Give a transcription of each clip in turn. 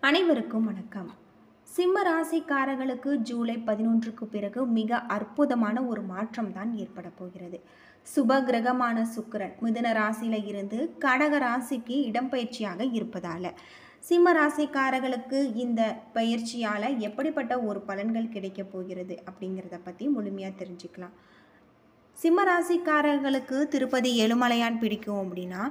அனைவருக்கும் வணக்கம். சிம்ம ராசிக்காரர்களுக்கு ஜூலை 11க்கு பிறகு மிக அற்புதமான ஒரு மாற்றம் தான் ஏற்பட போகிறது. சுப கிரகமான சுக்கிரன் மிதுன ராசியில இருந்து கடக ராசிக்கு இடம்பெயர்ச்சியாக இருப்பதால சிம்ம ராசிக்காரர்களுக்கு இந்த பயிற்சியால எப்படிப்பட்ட ஒரு பலன்கள் கிடைக்க போகிறது அப்படிங்கிறத பற்றி முழுமையாக தெரிஞ்சுக்கலாம். சிம்ம ராசிக்காரர்களுக்கு திருப்பதி ஏழுமலையான் பிடிக்கும் அப்படின்னா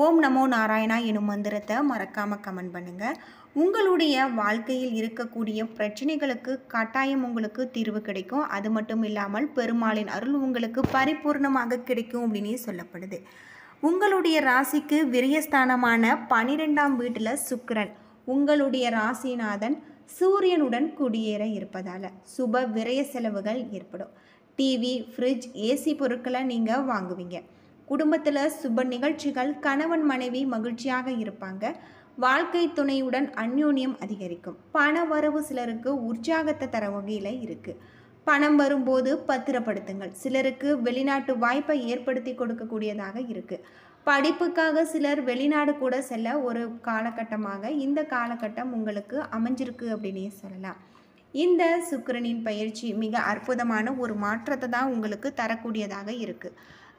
ஓம் நமோ நாராயணா எனும் மந்திரத்தை மறக்காமல் கமெண்ட் பண்ணுங்கள். உங்களுடைய வாழ்க்கையில் இருக்கக்கூடிய பிரச்சனைகளுக்கு கட்டாயம் உங்களுக்கு தீர்வு கிடைக்கும். அது மட்டும் இல்லாமல் பெருமாளின் அருள் உங்களுக்கு பரிபூர்ணமாக கிடைக்கும் அப்படின்னு சொல்லப்படுது. உங்களுடைய ராசிக்கு விரயஸ்தானமான 12ஆம் வீட்டில் சுக்கிரன் உங்களுடைய ராசிநாதன் சூரியனுடன் குடியேற இருப்பதால் சுப விரய செலவுகள் ஏற்படும். டிவி, ஃப்ரிட்ஜ், ஏசி பொருட்களை நீங்கள் வாங்குவீங்க. குடும்பத்தில் சுப நிகழ்ச்சிகள், கணவன் மனைவி மகிழ்ச்சியாக இருப்பாங்க. வாழ்க்கை துணையுடன் அந்யோன்யம் அதிகரிக்கும். பண வரவு சிலருக்கு உற்சாகத்தை தர வகையில் இருக்குது. பணம் வரும்போது பத்திரப்படுத்துங்கள். சிலருக்கு வெளிநாட்டு வாய்ப்பை ஏற்படுத்தி கொடுக்கக்கூடியதாக இருக்குது. படிப்புக்காக சிலர் வெளிநாடு கூட செல்ல ஒரு காலகட்டமாக இந்த காலகட்டம் உங்களுக்கு அமைஞ்சிருக்கு அப்படின்னே சொல்லலாம். இந்த சுக்கிரனின் பயிற்சி மிக அற்புதமான ஒரு மாற்றத்தை தான் உங்களுக்கு தரக்கூடியதாக இருக்குது.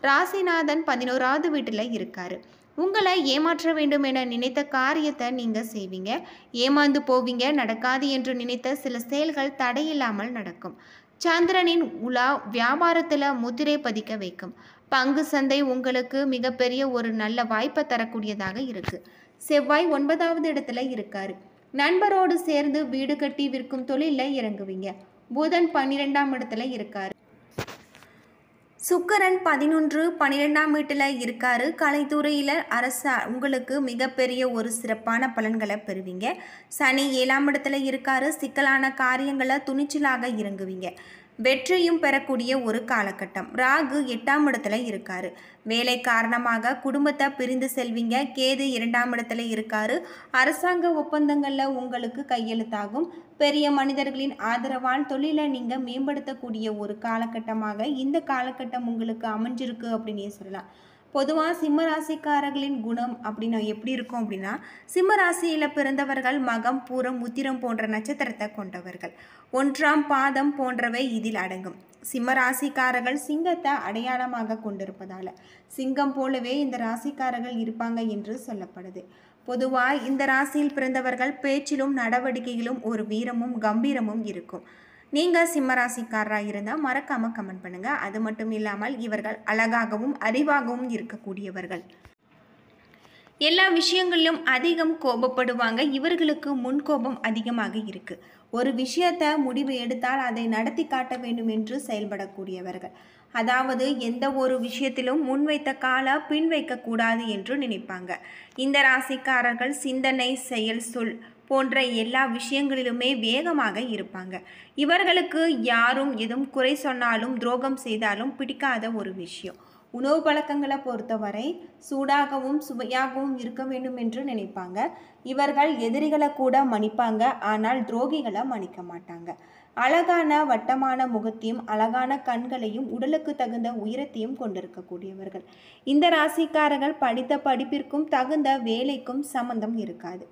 ராசிநாதன் 11ஆவது வீட்டில் இருக்காரு. உங்களை ஏமாற்ற வேண்டும் என நினைத்த காரியத்தை நீங்கள் செய்வீங்க. ஏமாந்து போவீங்க. நடக்காது என்று நினைத்த சில செயல்கள் தடையில்லாமல் நடக்கும். சந்திரனின் உலா வியாபாரத்தில் முத்திரை பதிக்க வைக்கும். பங்கு சந்தை உங்களுக்கு மிகப்பெரிய ஒரு நல்ல வாய்ப்பை தரக்கூடியதாக இருக்குது. செவ்வாய் 9ஆவது இடத்துல இருக்காரு. நண்பரோடு சேர்ந்து வீடு கட்டி விற்கும் தொழிலில் இறங்குவீங்க. புதன் 12ஆம் இடத்துல இருக்காரு. சுக்கிரன் 11, 12ஆம் வீட்டில் இருக்காரு. கலைத்துறையில் உங்களுக்கு மிகப்பெரிய ஒரு சிறப்பான பலன்களை பெறுவீங்க. சனி 7ஆம் இடத்துல இருக்காரு. சிக்கலான காரியங்களை துணிச்சலாக இறங்குவீங்க. வெற்றியும் பெறக்கூடிய ஒரு காலகட்டம். ராகு 8ஆம் இடத்துல இருக்காரு. வேலை காரணமாக குடும்பத்தை பிரிந்து செல்வீங்க. கேது 2ஆம் இடத்துல இருக்காரு. அரசாங்க ஒப்பந்தங்களில் உங்களுக்கு கையெழுத்தாகும். பெரிய மனிதர்களின் ஆதரவால் தொழிலை நீங்கள் மேம்படுத்தக்கூடிய ஒரு காலகட்டமாக இந்த காலகட்டம் உங்களுக்கு அமைஞ்சிருக்கு அப்படின்னே சொல்லலாம். பொதுவாக சிம்ம ராசிக்காரர்களின் குணம் அப்படின்னா எப்படி இருக்கும் அப்படின்னா, சிம்ம ராசியில் பிறந்தவர்கள் மகம், பூரம், உத்திரம் போன்ற நட்சத்திரத்தை கொண்டவர்கள். 1ஆம் பாதம் போன்றவை இதில் அடங்கும். சிம்ம ராசிக்காரர்கள் சிங்கத்தை அடையாளமாக கொண்டிருப்பதால் சிங்கம் போலவே இந்த ராசிக்காரர்கள் இருப்பாங்க என்று சொல்லப்படுது. பொதுவாக இந்த ராசியில் பிறந்தவர்கள் பேச்சிலும் நடவடிக்கையிலும் ஒரு வீரமும் கம்பீரமும் இருக்கும். நீங்கள் சிம்மராசிக்காரராக இருந்தால் மறக்காமல் கமெண்ட் பண்ணுங்கள். அது மட்டும் இல்லாமல் இவர்கள் அழகாகவும் அறிவாகவும் இருக்கக்கூடியவர்கள். எல்லா விஷயங்களிலும் அதிகம் கோபப்படுவாங்க. இவர்களுக்கு முன்கோபம் அதிகமாக இருக்குது. ஒரு விஷயத்தை முடிவு எடுத்தால் அதை நடத்தி காட்ட வேண்டும் என்று செயல்படக்கூடியவர்கள். அதாவது எந்த ஒரு விஷயத்திலும் முன்வைத்த காலை பின் வைக்கக்கூடாது என்று நினைப்பாங்க. இந்த ராசிக்காரர்கள் சிந்தனை, செயல், சொல் போன்ற எல்லா விஷயங்களிலுமே வேகமாக இருப்பாங்க. இவர்களுக்கு யாரும் எதுவும் குறை சொன்னாலும் துரோகம் செய்தாலும் பிடிக்காத ஒரு விஷயம். உணவு பழக்கங்களை பொறுத்தவரை சூடாகவும் சுவையாகவும் இருக்க வேண்டும் என்று நினைப்பாங்க. இவர்கள் எதிரிகளை கூட மன்னிப்பாங்க, ஆனால் துரோகிகளை மன்னிக்க மாட்டாங்க. அழகான வட்டமான முகத்தையும் அழகான கண்களையும் உடலுக்கு தகுந்த உயரத்தையும் கொண்டிருக்கக்கூடியவர்கள். இந்த ராசிக்காரர்கள் படித்த படிப்பிற்கும் தகுந்த வேலைக்கும் சம்பந்தம் இருக்காது.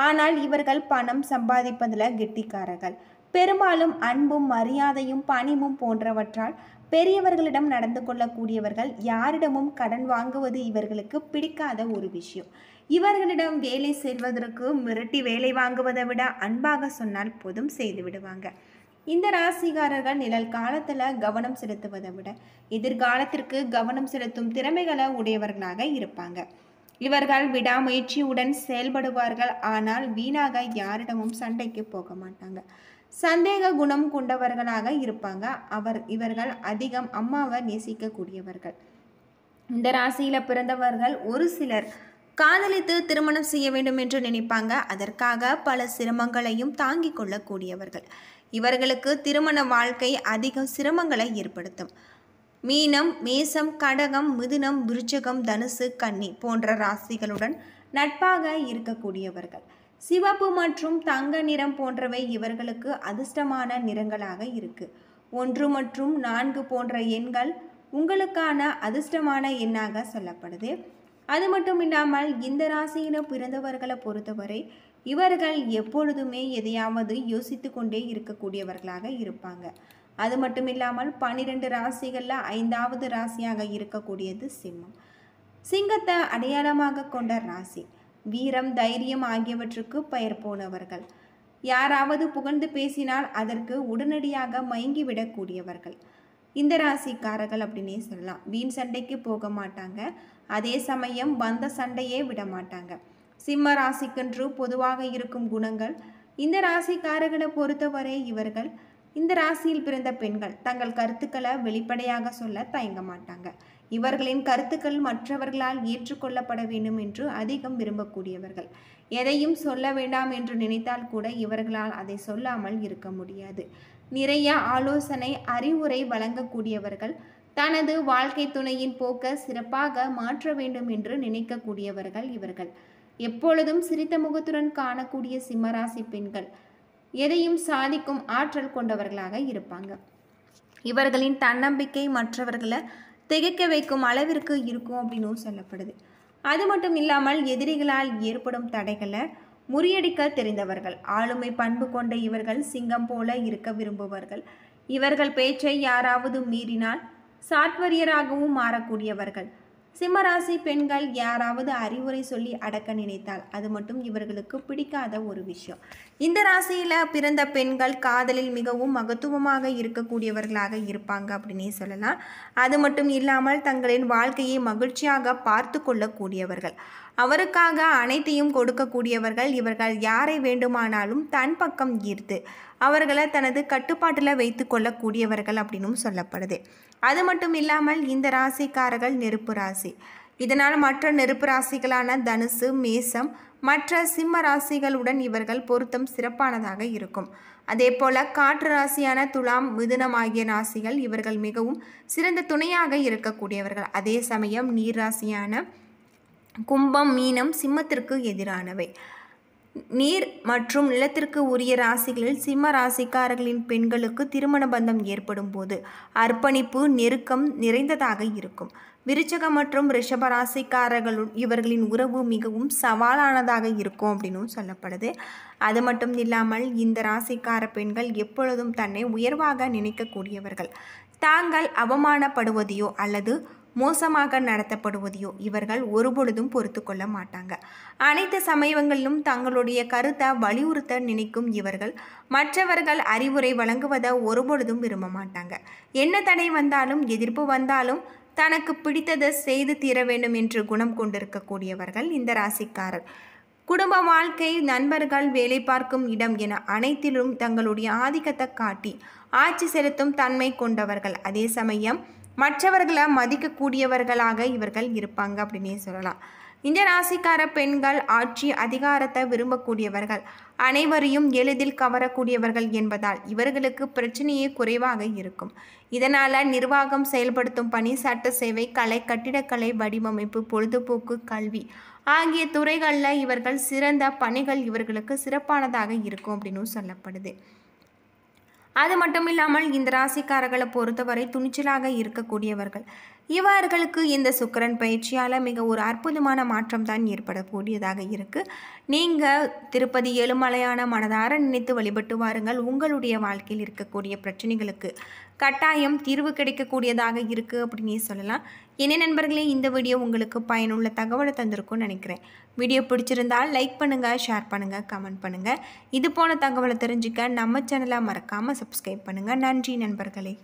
ஆனால் இவர்கள் பணம் சம்பாதிப்பதில் கெட்டிக்காரர்கள். பெரும்பாலும் அன்பும் மரியாதையும் பணிவும் போன்றவற்றால் பெரியவர்களிடம் நடந்து கொள்ளக்கூடியவர்கள். யாரிடமும் கடன் வாங்குவது இவர்களுக்கு பிடிக்காத ஒரு விஷயம். இவர்களிடம் வேலை செய்வதற்கு மிரட்டி வேலை வாங்குவதை விட அன்பாக சொன்னால் போதும் செய்து விடுவாங்க. இந்த ராசிக்காரர்கள் நிழல் காலத்தில் கவனம் செலுத்துவதை விட எதிர்காலத்திற்கு கவனம் செலுத்தும் திறமைகளை உடையவர்களாக இருப்பாங்க. இவர்கள் விடாமுயற்சியுடன் செயல்படுவார்கள். ஆனால் வீணாக யாரிடமும் சண்டைக்கு போக மாட்டாங்க. சந்தேக குணம் கொண்டவர்களாக இருப்பாங்க. இவர்கள் அதிகம் அம்மாவை நேசிக்கக்கூடியவர்கள். இந்த ராசியில் பிறந்தவர்கள் ஒரு சிலர் காதலித்து திருமணம் செய்ய வேண்டும் என்று நினைப்பாங்க. அதற்காக பல சிரமங்களையும் தாங்கிக் கொள்ளக்கூடியவர்கள். இவர்களுக்கு திருமண வாழ்க்கை அதிக சிரமங்களை ஏற்படுத்தும். மீனம், மேசம், கடகம், மிதுனம், விருச்சகம், தனுசு, கன்னி போன்ற ராசிகளுடன் நட்பாக இருக்கக்கூடியவர்கள். சிவப்பு மற்றும் தங்க நிறம் போன்றவை இவர்களுக்கு அதிர்ஷ்டமான நிறங்களாக இருக்கு. 1 மற்றும் 4 போன்ற எண்கள் உங்களுக்கான அதிர்ஷ்டமான எண்ணாக சொல்லப்படுது. அது மட்டும் இல்லாமல் இந்த ராசியில பிறந்தவர்களை பொறுத்தவரை இவர்கள் எப்பொழுதுமே எதையாவது யோசித்து கொண்டே இருக்கக்கூடியவர்களாக இருப்பாங்க. அது மட்டும் இல்லாமல் 12 ராசிகளில் 5வது ராசியாக இருக்கக்கூடியது சிம்மம். சிங்கத்தை அடையாளமாக கொண்ட ராசி. வீரம், தைரியம் ஆகியவற்றுக்கு பெயர் போனவர்கள். யாராவது புகழ்ந்து பேசினால் அதற்கு உடனடியாக மயங்கிவிடக்கூடியவர்கள் இந்த ராசிக்காரர்கள் அப்படின்னே சொல்லலாம். வீண் சண்டைக்கு போக மாட்டாங்க. அதே சமயம் வந்த சண்டையே விட மாட்டாங்க. சிம்ம ராசிக்கென்று பொதுவாக இருக்கும் குணங்கள். இந்த ராசிக்காரர்களை பொறுத்தவரை இவர்கள் இந்த ராசியில் பிறந்த பெண்கள் தங்கள் கருத்துக்களை வெளிப்படையாக சொல்ல தயங்க மாட்டாங்க. இவர்களின் கருத்துக்கள் மற்றவர்களால் ஏற்றுக்கொள்ளப்பட வேண்டும் என்று அதிகம் விரும்பக்கூடியவர்கள். எதையும் சொல்ல வேண்டாம் என்று நினைத்தால் கூட இவர்களால் அதை சொல்லாமல் இருக்க முடியாது. நிறைய ஆலோசனை, அறிவுரை வழங்கக்கூடியவர்கள். தனது வாழ்க்கை துணையின் போக்க சிறப்பாக மாற்ற வேண்டும் என்று நினைக்கக்கூடியவர்கள் இவர்கள். எப்பொழுதும் சிரித்த முகத்துடன் காணக்கூடிய சிம்மராசி பெண்கள் எதையும் சாதிக்கும் ஆற்றல் கொண்டவர்களாக இருப்பாங்க. இவர்களின் தன்னம்பிக்கை மற்றவர்களை திகைக்க வைக்கும் அளவிற்கு இருக்கும் அப்படின்னு சொல்லப்படுது. அது மட்டும் இல்லாமல் எதிரிகளால் ஏற்படும் தடைகளை முறியடிக்க தெரிந்தவர்கள். ஆளுமை பண்பு கொண்ட இவர்கள் சிங்கம் போல இருக்க விரும்புபவர்கள். இவர்கள் பேச்சை யாராவது மீறினால் சாத்வரியராகவும் மாறக்கூடியவர்கள். சிம்மராசி பெண்கள் யாராவது அறிவுரை சொல்லி அடக்க நினைத்தால் அது மட்டும் இவர்களுக்கு பிடிக்காத ஒரு விஷயம். இந்த ராசியில் பிறந்த பெண்கள் காதலில் மிகவும் மகத்துவமாக இருக்கக்கூடியவர்களாக இருப்பாங்க அப்படின்னே சொல்லலாம். அது மட்டும் இல்லாமல் தங்களின் வாழ்க்கையை மகிழ்ச்சியாக பார்த்து கொள்ளக்கூடியவர்கள். அவருக்காக அனைத்தையும் கொடுக்கக்கூடியவர்கள். இவர்கள் யாரை வேண்டுமானாலும் தன் பக்கம் ஈர்த்து அவர்களை தனது கட்டுப்பாட்டில் வைத்து கொள்ளக்கூடியவர்கள் அப்படின்னும் சொல்லப்படுது. அது மட்டும் இல்லாமல் இந்த ராசிக்காரர்கள் நெருப்பு ராசி. இதனால் மற்ற நெருப்பு ராசிகளான தனுசு, மேசம், மற்ற சிம்ம ராசிகளுடன் இவர்கள் பொருத்தம் சிறப்பானதாக இருக்கும். அதே போல காற்று ராசியான துலாம், மிதுனம் ஆகிய ராசிகள் இவர்கள் மிகவும் சிறந்த துணையாக இருக்கக்கூடியவர்கள். அதே சமயம் நீர் ராசியான கும்பம், மீனம் சிம்மத்திற்கு எதிரானவை. நீர் மற்றும் நிலத்திற்கு உரிய ராசிகளில் சிம்ம ராசிக்காரர்களின் பெண்களுக்கு திருமண பந்தம் ஏற்படும் போது அர்ப்பணிப்பு, நெருக்கம் நிறைந்ததாக இருக்கும். விருச்சக மற்றும் ரிஷப ராசிக்காரர்களும் இவர்களின் உறவு மிகவும் சவாலானதாக இருக்கும் அப்படின்னு சொல்லப்படுது. அது மட்டும் இல்லாமல் இந்த ராசிக்கார பெண்கள் எப்பொழுதும் தன்னை உயர்வாக நினைக்கக்கூடியவர்கள். தாங்கள் அவமானப்படுவதையோ அல்லது மோசமாக நடத்தப்படுவதையோ இவர்கள் ஒருபொழுதும் பொறுத்து கொள்ள மாட்டாங்க. அனைத்து சமயங்களிலும் தங்களுடைய கருத்தை வலியுறுத்த நினைக்கும் இவர்கள் மற்றவர்கள் அறிவுரை வழங்குவதை ஒருபொழுதும் விரும்ப மாட்டாங்க. என்ன தடை வந்தாலும், எதிர்ப்பு வந்தாலும் தனக்கு பிடித்ததை செய்து தீர வேண்டும் என்று குணம் கொண்டிருக்கக்கூடியவர்கள் இந்த ராசிக்காரர். குடும்ப வாழ்க்கை, நண்பர்கள், வேலை பார்க்கும் இடம் என அனைத்திலும் தங்களுடைய ஆதிக்கத்தை காட்டி ஆட்சி செலுத்தும் தன்மை கொண்டவர்கள். அதே சமயம் மற்றவர்களை மதிக்கக்கூடியவர்களாக இவர்கள் இருப்பாங்க அப்படின்னே சொல்லலாம். இந்த ராசிக்கார பெண்கள் ஆட்சி அதிகாரத்தை விரும்பக்கூடியவர்கள், அனைவரையும் எளிதில் கவரக்கூடியவர்கள் என்பதால் இவர்களுக்கு பிரச்சனையே குறைவாக இருக்கும். இதனால் நிர்வாகம், செயல்படுத்தும் பணி, சட்ட சேவை, கலை, கட்டிடக்கலை, வடிவமைப்பு, பொழுதுபோக்கு, கல்வி ஆகிய துறைகளில் இவர்கள் சிறந்த பணிகள் இவர்களுக்கு சிறப்பானதாக இருக்கும் அப்படின்னு சொல்லப்படுது. அது மட்டும் இல்லாமல் இந்த ராசிக்காரர்களை பொறுத்தவரை துணிச்சலாக இருக்கக்கூடியவர்கள். இவர்களுக்கு இந்த சுக்கிரன் பயிற்சியால் மிக ஒரு அற்புதமான மாற்றம் தான் ஏற்படக்கூடியதாக இருக்குது. நீங்கள் திருப்பதி ஏழுமலையான மனதார நினைத்து வழிபட்டு வாருங்கள். உங்களுடைய வாழ்க்கையில் இருக்கக்கூடிய பிரச்சனைகளுக்கு கட்டாயம் தீர்வு கிடைக்கக்கூடியதாக இருக்குது அப்படின்னே சொல்லலாம். என்ன நண்பர்களே, இந்த வீடியோ உங்களுக்கு பயனுள்ள தகவலை தந்திருக்கும்னு நினைக்கிறேன். வீடியோ பிடிச்சிருந்தால் லைக் பண்ணுங்கள், ஷேர் பண்ணுங்கள், கமெண்ட் பண்ணுங்கள். இது போன தகவலை தெரிஞ்சுக்க நம்ம சேனலை மறக்காமல் சப்ஸ்கிரைப் பண்ணுங்கள். நன்றி நண்பர்களே.